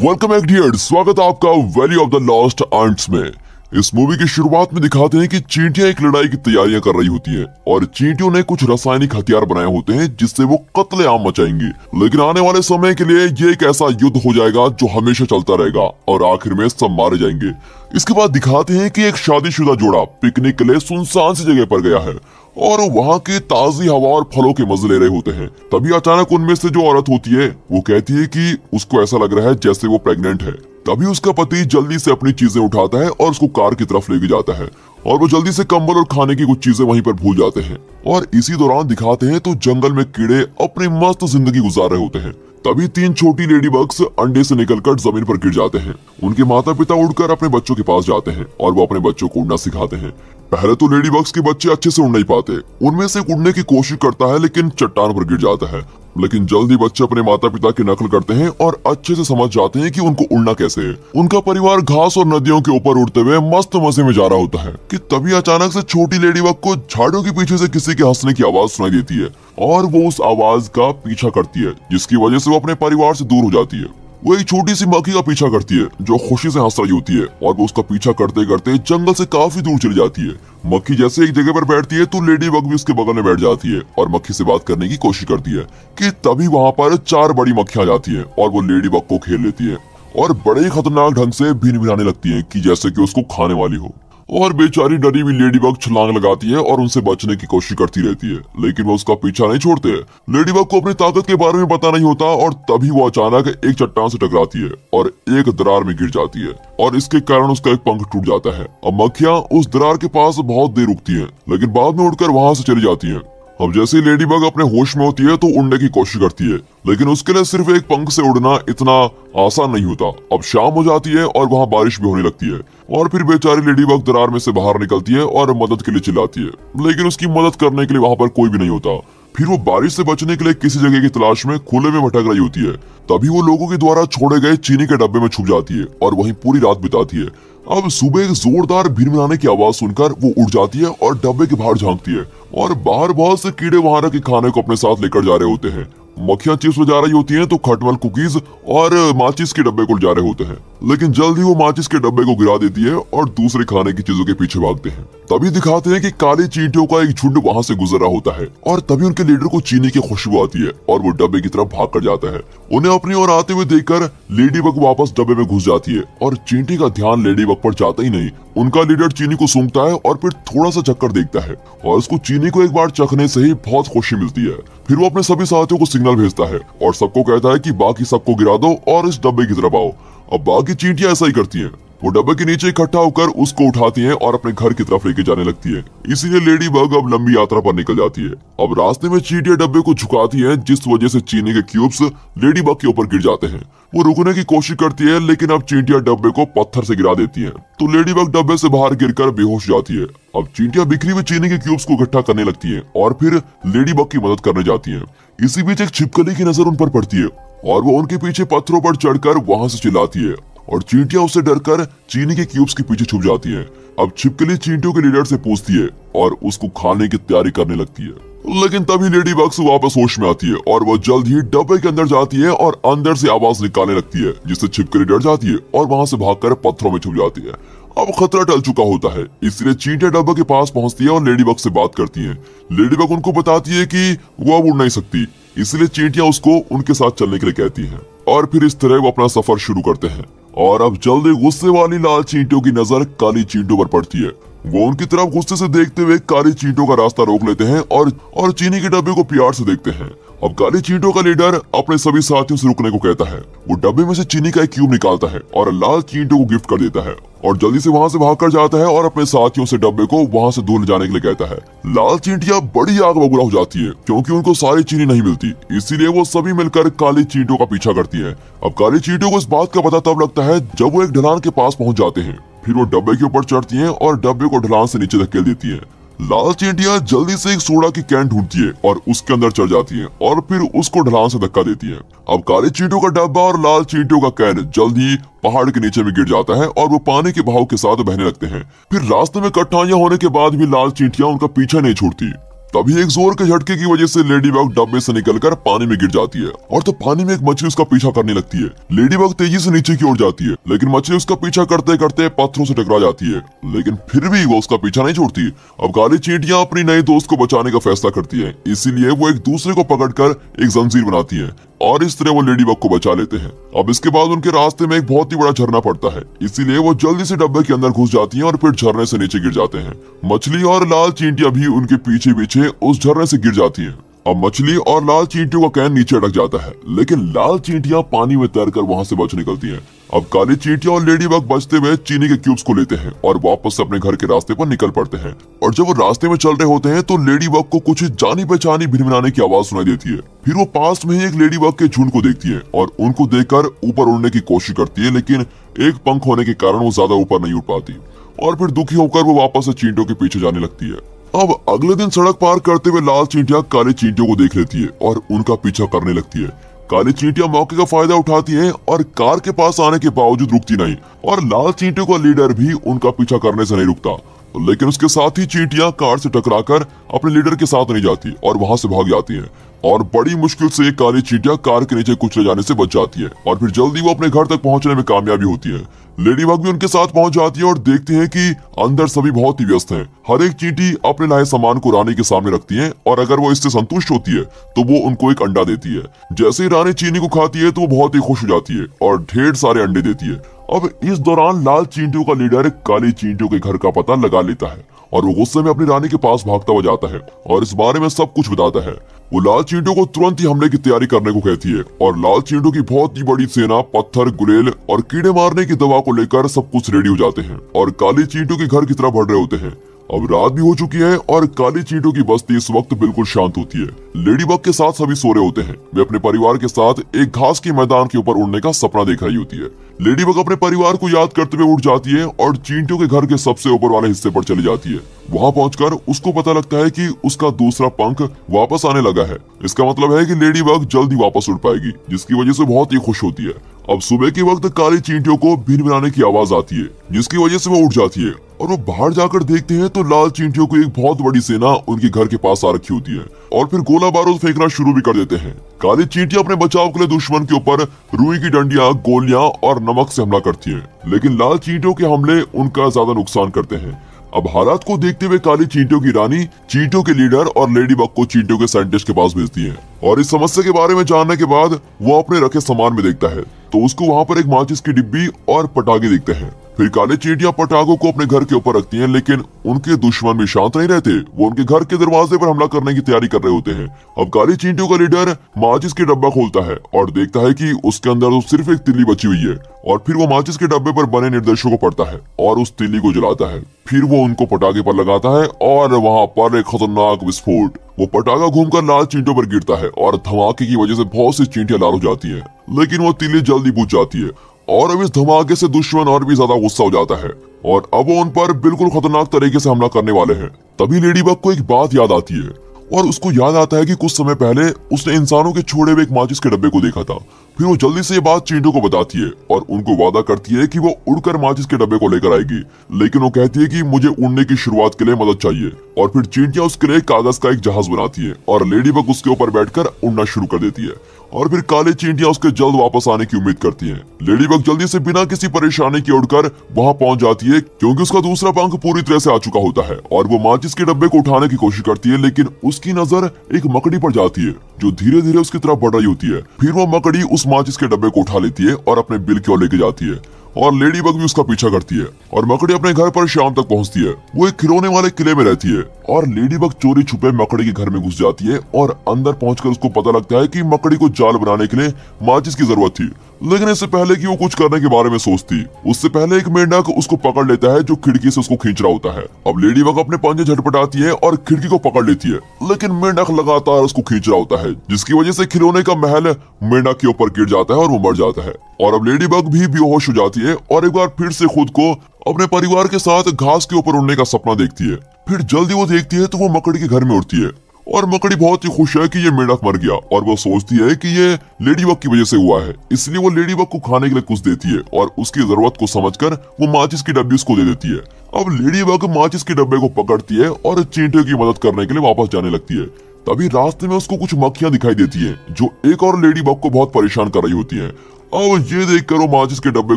Welcome back dear, स्वागत है आपका valley of the lost ants में। इस मूवी की शुरुआत में दिखाते हैं कि चींटियां एक लड़ाई की तैयारियां कर रही होती हैं और चींटियों ने कुछ रासायनिक हथियार बनाए होते हैं जिससे वो कत्लेआम मचाएंगे। लेकिन आने वाले समय के लिए ये एक ऐसा युद्ध हो जाएगा जो हमेशा चलता रहेगा और आखिर में सब मारे जाएंगे। इसके बाद दिखाते हैं कि एक शादीशुदा जोड़ा पिकनिक के लिए सुनसान सी जगह पर गया है और वहाँ की ताजी हवा और फलों के मजे ले रहे होते हैं। तभी अचानक उनमें से जो औरत होती है वो कहती है कि उसको ऐसा लग रहा है जैसे वो प्रेग्नेंट है। तभी उसका पति जल्दी से अपनी चीजें उठाता है और उसको कार की तरफ लेके जाता है और वो जल्दी से कंबल और खाने की कुछ चीजें वहीं पर भूल जाते हैं। और इसी दौरान दिखाते हैं तो जंगल में कीड़े अपनी मस्त जिंदगी गुजार रहे होते हैं। तभी 3 छोटी लेडी बग्स अंडे से निकलकर जमीन पर गिर जाते हैं। उनके माता पिता उड़कर अपने बच्चों के पास जाते हैं और वो अपने बच्चों को उड़ना सिखाते हैं। पहले तो लेडी बग्स के बच्चे अच्छे से उड़ नहीं पाते, उनमें से उड़ने की कोशिश करता है लेकिन चट्टान पर गिर जाता है। लेकिन जल्दी बच्चे अपने माता पिता की नकल करते हैं और अच्छे से समझ जाते हैं कि उनको उड़ना कैसे है। उनका परिवार घास और नदियों के ऊपर उड़ते हुए मस्त मजे में जा रहा होता है कि तभी अचानक से छोटी लेडी बग को झाड़ियों के पीछे से किसी के हंसने की आवाज सुनाई देती है और वो उस आवाज का पीछा करती है, जिसकी वजह से वो अपने परिवार से दूर हो जाती है। वो एक छोटी सी मक्खी का पीछा करती है जो खुशी से हंस रही होती है और वो उसका पीछा करते करते जंगल से काफी दूर चली जाती है। मक्खी जैसे एक जगह पर बैठती है तो लेडी बग भी उसके बगल में बैठ जाती है और मक्खी से बात करने की कोशिश करती है कि तभी वहाँ पर 4 बड़ी मक्खियां आ जाती है और वो लेडी बग को घेर लेती है और बड़े ही खतरनाक ढंग से भिन भिनाने लगती है कि जैसे कि उसको खाने वाली हो। और बेचारी डरी हुई लेडी बग छलांग लगाती है और उनसे बचने की कोशिश करती रहती है, लेकिन वो उसका पीछा नहीं छोड़ते। लेडी बग को अपनी ताकत के बारे में पता नहीं होता और तभी वो अचानक एक चट्टान से टकराती है और एक दरार में गिर जाती है और इसके कारण उसका एक पंख टूट जाता है। अब मक्खियां उस दरार के पास बहुत देर रुकती हैं, लेकिन बाद में उड़कर वहां से चली जाती हैं। अब जैसे लेडी बग अपने होश में होती है तो उड़ने की कोशिश करती है, लेकिन उसके लिए सिर्फ एक पंख से उड़ना इतना आसान नहीं होता। अब शाम हो जाती है और वहाँ बारिश भी होने लगती है और फिर बेचारी लेडी बग दरार में से बाहर निकलती है और मदद के लिए चिल्लाती है, लेकिन उसकी मदद करने के लिए वहाँ पर कोई भी नहीं होता। फिर वो बारिश से बचने के लिए किसी जगह की तलाश में खुले में भटक रही होती है। तभी वो लोगों के द्वारा छोड़े गए चीनी के डब्बे में छुप जाती है और वहीं पूरी रात बिताती है। अब सुबह एक जोरदार भिनभिनाने की आवाज सुनकर वो उड़ जाती है और डब्बे के बाहर झांकती है और बाहर बहुत से कीड़े वहां रखे खाने को अपने साथ लेकर जा रहे होते हैं। मक्खियां चिप्स जा रही होती हैं तो खटमल, कुकीज और माचिस के डब्बे को जा रहे होते हैं, लेकिन जल्द ही वो माचिस के डब्बे को गिरा देती है और दूसरे खाने की चीजों के पीछे भागते हैं। तभी दिखाते हैं कि काली चींटियों का एक झुंड वहां से गुजर रहा होता है और तभी उनके लीडर को चीनी की खुशबू आती है और वो डब्बे की तरफ भाग कर जाता है। उन्हें अपनी ओर आते हुए देखकर लेडी बग वापस डब्बे में घुस जाती है और चींटी का ध्यान लेडी बग पर जाता ही नहीं। उनका लीडर चीनी को सूंघता है और फिर थोड़ा सा चक्कर देखता है और उसको चीनी को एक बार चखने से ही बहुत खुशी मिलती है। फिर वो अपने सभी साथियों को सिग्नल भेजता है और सबको कहता है कि बाकी सबको गिरा दो और इस डब्बे की तरफ आओ। अब बाकी चींटियां ऐसा ही करती हैं। वो डब्बे के नीचे इकट्ठा होकर उसको उठाती हैं और अपने घर की तरफ लेके जाने लगती है। इसीलिए लेडी बग अब लंबी यात्रा पर निकल जाती है। अब रास्ते में चींटियां डब्बे को झुकाती हैं, जिस वजह से चीनी के क्यूब्स लेडी बग के ऊपर गिर जाते हैं। वो रुकने की कोशिश करती है, लेकिन अब चींटियां डब्बे को पत्थर से गिरा देती हैं, तो लेडी बग डब्बे से बाहर गिरकर बेहोश जाती है। अब चींटियां बिखरी हुई चीनी के क्यूब्स को इकट्ठा करने लगती हैं और फिर लेडी बग की मदद करने जाती हैं। इसी बीच एक छिपकली की नजर उन पर पड़ती है और वो उनके पीछे पत्थरों पर चढ़कर वहां से चिल्लाती है और चींटियां उससे डरकर चीनी के क्यूब्स के पीछे छुप जाती हैं। अब छिपकली चींटियों के लीडर से पूछती है और उसको खाने की तैयारी करने लगती है, लेकिन तभी लेडी बग वापस होश में आती है और वो जल्द ही डब्बे के अंदर जाती है और अंदर से आवाज निकालने लगती है, जिससे छिपकली डर जाती है और वहां से भागकर पत्थरों में छुप जाती है। अब खतरा टल चुका होता है, इसलिए चींटियां डब्बे के पास पहुंचती है और लेडी बग से बात करती हैं। लेडी बग उनको बताती है कि वो अब उड़ नहीं सकती, इसलिए चींटियां उसको उनके साथ चलने के लिए कहती हैं और फिर इस तरह वो अपना सफर शुरू करते हैं। और अब जल्दी गुस्से वाली लाल चींटियों की नजर काली चींटियों पर पड़ती है। वो उनकी तरफ गुस्से से देखते हुए काली चींटियों का रास्ता रोक लेते हैं और चीनी के डब्बे को प्यार से देखते हैं। अब काली चींटियों का लीडर अपने सभी साथियों से रुकने को कहता है। वो डब्बे में से चीनी का एक क्यूब निकालता है और लाल चींटियों को गिफ्ट कर देता है और जल्दी से वहां से भागकर जाता है और अपने साथियों से डब्बे को वहां से दूर ले जाने के लिए कहता है। लाल चींटियां बड़ी आग बबूला हो जाती है क्योंकि उनको सारी चीनी नहीं मिलती, इसीलिए वो सभी मिलकर काली चींटियों का पीछा करती है। अब काली चींटियों को इस बात का पता तब लगता है जब वो एक ढलान के पास पहुंच जाते हैं। फिर वो डब्बे के ऊपर चढ़ती हैं और डब्बे को ढलान से नीचे धकेल देती हैं। लाल चींटियां जल्दी से एक सोडा की कैन ढूंढती है और उसके अंदर चढ़ जाती है और फिर उसको ढलान से धक्का देती है। अब काले चींटियों का डब्बा और लाल चींटियों का कैन जल्दी पहाड़ के नीचे में गिर जाता है और वो पानी के बहाव के साथ बहने लगते हैं। फिर रास्ते में कठिनाइयां होने के बाद भी लाल चींटियां उनका पीछा नहीं छोड़ती। तभी एक जोर के झटके की वजह से लेडीबग डब्बे से निकलकर पानी में गिर जाती है और तो पानी में एक मछली उसका पीछा करने लगती है। लेडीबग तेजी से नीचे की ओर जाती है, लेकिन मछली उसका पीछा करते करते पत्थरों से टकरा जाती है, लेकिन फिर भी वो उसका पीछा नहीं छोड़ती। अब काली चींटियां अपनी नए दोस्त को बचाने का फैसला करती है, इसीलिए वो एक दूसरे को पकड़कर एक जंजीर बनाती है और इस तरह वो लेडीबग को बचा लेते हैं। अब इसके बाद उनके रास्ते में एक बहुत ही बड़ा झरना पड़ता है, इसीलिए वो जल्दी से डब्बे के अंदर घुस जाती हैं और फिर झरने से नीचे गिर जाते हैं। मछली और लाल चींटियां भी उनके पीछे पीछे उस झरने से गिर जाती हैं। अब मछली और लाल चींटियों का कैन नीचे अटक जाता है, लेकिन लाल चींटियां पानी में तैरकर वहां से बच निकलती हैं। अब काली चींटियां और लेडीबग बचते हुए चीनी के क्यूब्स को लेते हैं और वापस से अपने घर के रास्ते पर निकल पड़ते हैं। और जब वो रास्ते में चल रहे होते हैं तो लेडीबग को कुछ जानी पहचानी भिनभिनाने की आवाज सुनाई देती है। फिर वो पास में ही एक लेडीबग के झुंड को देखती है और उनको देखकर ऊपर उड़ने की कोशिश करती है, लेकिन एक पंख होने के कारण वो ज्यादा ऊपर नहीं उड़ पाती और फिर दुखी होकर वो वापस से चींटियों के पीछे जाने लगती है। अब अगले दिन सड़क पार करते हुए लाल चींटियां काली चींटियों को देख लेती है और उनका पीछा करने लगती है। काली चींटियां मौके का फायदा उठाती हैं और कार के पास आने के बावजूद रुकती नहीं और लाल चींटियों का लीडर भी उनका पीछा करने से नहीं रुकता, लेकिन उसके साथ ही चींटियां कार से टकराकर अपने लीडर के साथ नहीं जाती और वहां से भाग जाती हैं और बड़ी मुश्किल से काली चींटियां कार के नीचे कुचले जाने से बच जाती है और फिर जल्दी वो अपने घर तक पहुंचने में कामयाबी होती है। लेडीबग भी उनके साथ पहुंच जाती है और देखते हैं कि अंदर सभी बहुत ही व्यस्त हैं। हर एक चींटी अपने लाए सामान को रानी के सामने रखती है और अगर वो इससे संतुष्ट होती है तो वो उनको एक अंडा देती है। जैसे ही रानी चीनी को खाती है तो वो बहुत ही खुश हो जाती है और ढेर सारे अंडे देती है। अब इस दौरान लाल चींटियों का लीडर काली चींटियों के घर का पता लगा लेता है और वो गुस्से में अपनी रानी के पास भागता हुआ जाता है और इस बारे में सब कुछ बताता है। वो लाल चींटियों को तुरंत ही हमले की तैयारी करने को कहती है और लाल चींटियों की बहुत ही बड़ी सेना पत्थर, गुलेल और कीड़े मारने की दवा को लेकर सब कुछ रेडी हो जाते हैं और काली चींटियों के घर की तरफ बढ़ रहे होते हैं। अब रात भी हो चुकी है और काली चींटियों की बस्ती इस वक्त बिल्कुल शांत होती है। लेडीबग के साथ सभी सो रहे होते हैं। वे अपने परिवार के साथ एक घास के मैदान के ऊपर उड़ने का सपना देख रही होती है। लेडीबग अपने परिवार को याद करते हुए उठ जाती है और चींटियों के घर के सबसे ऊपर वाले हिस्से पर चली जाती है। वहां पहुंचकर उसको पता लगता है कि उसका दूसरा पंख वापस आने लगा है। इसका मतलब है कि लेडीबग जल्दी वापस उड़ पाएगी, जिसकी वजह से बहुत ही खुश होती है। अब सुबह के वक्त काली चींटियों को भिनभिनाने की आवाज आती है, जिसकी वजह से वो उठ जाती है और वो बाहर जाकर देखते हैं तो लाल चींटियों की एक बहुत बड़ी सेना उनके घर के पास आ रखी होती है और फिर गोला बारूद फेंकना शुरू भी कर देते हैं। काली चींटियां अपने बचाव के लिए दुश्मन के ऊपर रुई की डंडियां, गोलियां और नमक से हमला करती हैं, लेकिन लाल चींटियों के हमले उनका ज्यादा नुकसान करते हैं। अब हालात को देखते हुए काली चींटियों की रानी चींटियों के लीडर और लेडीबग को चींटियों के साइंटिस्ट के पास भेजती है और इस समस्या के बारे में जानने के बाद वो अपने रखे सामान में देखता है तो उसको वहां पर एक माचिस की डिब्बी और पटाखे दिखते हैं। फिर काली चींटियां पटाखों को अपने घर के ऊपर रखती हैं, लेकिन उनके दुश्मन भी शांत नहीं रहते। वो उनके घर के दरवाजे पर हमला करने की तैयारी कर रहे होते हैं। अब काली चींटियों का लीडर माचिस के डब्बा खोलता है और देखता है कि उसके अंदर तो सिर्फ एक तिल्ली बची हुई है और फिर वो माचिस के डब्बे पर बने निर्देशों को पढ़ता है और उस तिल्ली को जलाता है। फिर वो उनको पटाखे पर लगाता है और वहां पर एक खतरनाक विस्फोट। वो पटाखा घूमकर लाल चींटियों पर गिरता है और धमाके की वजह से बहुत सी चींटियां लाल हो जाती हैं, लेकिन वो तिल्ली जल्दी बुझ जाती है और अब इस धमाके से दुश्मन और भी ज्यादा गुस्सा हो जाता है और अब वो उन पर बिल्कुल खतरनाक तरीके से हमला करने वाले हैं। तभी लेडीबग को एक बात याद आती है और उसको याद आता है कि कुछ समय पहले उसने इंसानों के छोड़े हुए एक माचिस के डब्बे को देखा था। फिर वो जल्दी से ये बात चींटियों को बताती है और उनको वादा करती है कि वो उड़कर माचिस के डब्बे को लेकर आएगी, लेकिन वो कहती है कि मुझे उड़ने की शुरुआत के लिए मदद चाहिए और फिर चींटियां उसके लिए कागज का एक जहाज बनाती है और लेडीबग उसके ऊपर बैठकर उड़ना शुरू कर देती है और फिर काली चींटियां उसके जल्द वापस आने की उम्मीद करती हैं। लेडीबग जल्दी से बिना किसी परेशानी के उड़कर वहां पहुंच जाती है क्योंकि उसका दूसरा पंख पूरी तरह से आ चुका होता है और वो माचिस के डब्बे को उठाने की कोशिश करती है, लेकिन उसकी नजर एक मकड़ी पर जाती है जो धीरे धीरे उसकी तरफ बढ़ रही होती है। फिर वो मकड़ी उस माचिस के डब्बे को उठा लेती है और अपने बिल की ओर लेके जाती है और लेडीबग भी उसका पीछा करती है और मकड़ी अपने घर पर शाम तक पहुंचती है। वो एक खिलौने वाले किले में रहती है और लेडीबग चोरी छुपे मकड़ी के घर में घुस जाती है और अंदर पहुंचकर उसको पता लगता है कि मकड़ी को जाल बनाने के लिए माचिस की जरूरत थी, लेकिन इससे पहले कि वो कुछ करने के बारे में सोचती उससे पहले एक मेंढक उसको पकड़ लेता है जो खिड़की से उसको खींच रहा होता है। अब लेडीबग अपने पंजे झटपटाती है और खिड़की को पकड़ लेती है, लेकिन मेंढक लगातार उसको खींच रहा होता है, जिसकी वजह से खिलौने का महल मेंढक के ऊपर गिर जाता है और वो मर जाता है और अब लेडीबग भी बेहोश हो जाती है और एक बार फिर से खुद को अपने परिवार के साथ घास के ऊपर उड़ने का सपना देखती है। फिर जल्दी वो देखती है तो वो मकड़ी के घर में उड़ती है और मकड़ी बहुत ही खुश है कि ये मेंढक मर गया और वो सोचती है कि ये लेडी बग की वजह से हुआ है, इसलिए वो लेडी बग को खाने के लिए कुछ देती है और उसकी जरूरत को समझकर वो माचिस की डब्बी उसको दे देती है। अब लेडी बग माचिस के डब्बे को पकड़ती है और चींटियों की मदद करने के लिए वापस जाने लगती है। तभी रास्ते में उसको कुछ मक्खियां दिखाई देती हैं जो एक और लेडी बग को बहुत परेशान कर रही होती हैं। अब ये देखकर वो माचिस के डब्बे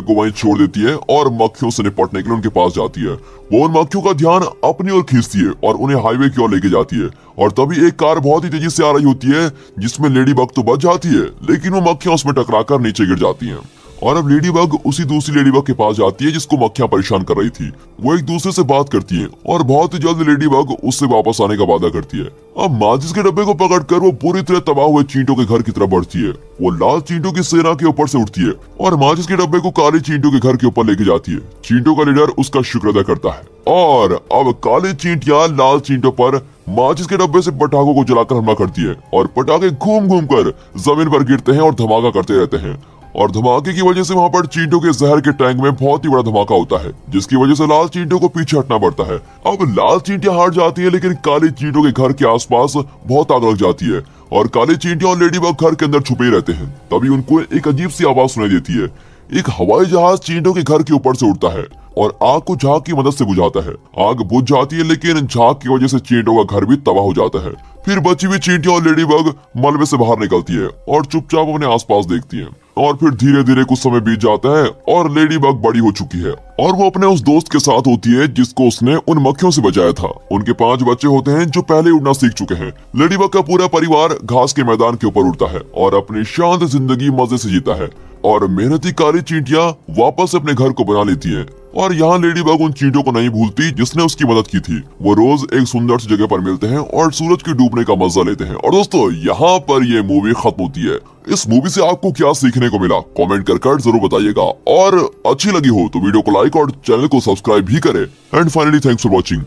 को वहीं छोड़ देती है और मक्खियों से निपटने के लिए उनके पास जाती है। वो उन मक्खियों का ध्यान अपनी ओर खींचती है और उन्हें हाईवे की ओर लेके जाती है और तभी एक कार बहुत ही तेजी से आ रही होती है जिसमें लेडी बग तो बच जाती है, लेकिन वो मक्खियां उसमें टकराकर नीचे गिर जाती हैं। और अब लेडी बग उसी दूसरी लेडी बग के पास जाती है जिसको मक्खियां परेशान कर रही थी। वो एक दूसरे से बात करती है और बहुत ही जल्द लेडी बग उससे वापस आने का वादा करती है। अब माचिस के डब्बे को पकड़कर वो पूरी तरह तबाह हुए चींटियों के घर की तरफ बढ़ती है। वो लाल चींटियों की सेना के ऊपर से उठती है और माचिस के डब्बे को काले चींटियों के घर के ऊपर लेके जाती है। चींटियों का लीडर उसका शुक्र अदा करता है और अब काले चींटियां लाल चींटियों पर माचिस के डब्बे से पटाखों को जलाकर हमला करती है और पटाखे घूम घूम कर जमीन पर गिरते हैं और धमाका करते रहते हैं। और धमाके की वजह से वहाँ पर चींटियों के जहर के टैंक में बहुत ही बड़ा धमाका होता है, जिसकी वजह से लाल चींटियों को पीछे हटना पड़ता है। अब लाल चींटियां हार जाती है, लेकिन काली चींटियों के घर के आसपास बहुत आग लग जाती है और काली चींटियां और लेडी बग घर के अंदर छुपे रहते हैं। तभी उनको एक अजीब सी आवाज सुनाई देती है। एक हवाई जहाज चींटियों के घर के ऊपर से उड़ता है और आग को झाग की मदद से बुझाता है। आग बुझ जाती है, लेकिन झाग की वजह से चींटियों का घर भी तबाह हो जाता है। फिर बची हुई चींटियां और लेडी बग मलबे से बाहर निकलती है और चुपचाप अपने आसपास देखती है। और फिर धीरे धीरे कुछ समय बीत जाता है और लेडी बग बड़ी हो चुकी है और वो अपने उस दोस्त के साथ होती है जिसको उसने उन मक्खियों से बचाया था। उनके 5 बच्चे होते हैं जो पहले उड़ना सीख चुके हैं। लेडी बग का पूरा परिवार घास के मैदान के ऊपर उड़ता है और अपनी शांत जिंदगी मजे से जीता है। और मेहनती काली चींटियां वापस अपने घर को बना लेती हैं और यहाँ लेडी बग उन चींटियों को नहीं भूलती जिसने उसकी मदद की थी। वो रोज एक सुंदर सी जगह पर मिलते हैं और सूरज के डूबने का मजा लेते हैं। और दोस्तों, यहाँ पर ये मूवी खत्म होती है। इस मूवी से आपको क्या सीखने को मिला कमेंट कर जरूर बताइएगा और अच्छी लगी हो तो वीडियो को लाइक और चैनल को सब्सक्राइब भी करें। And finally thanks for watching.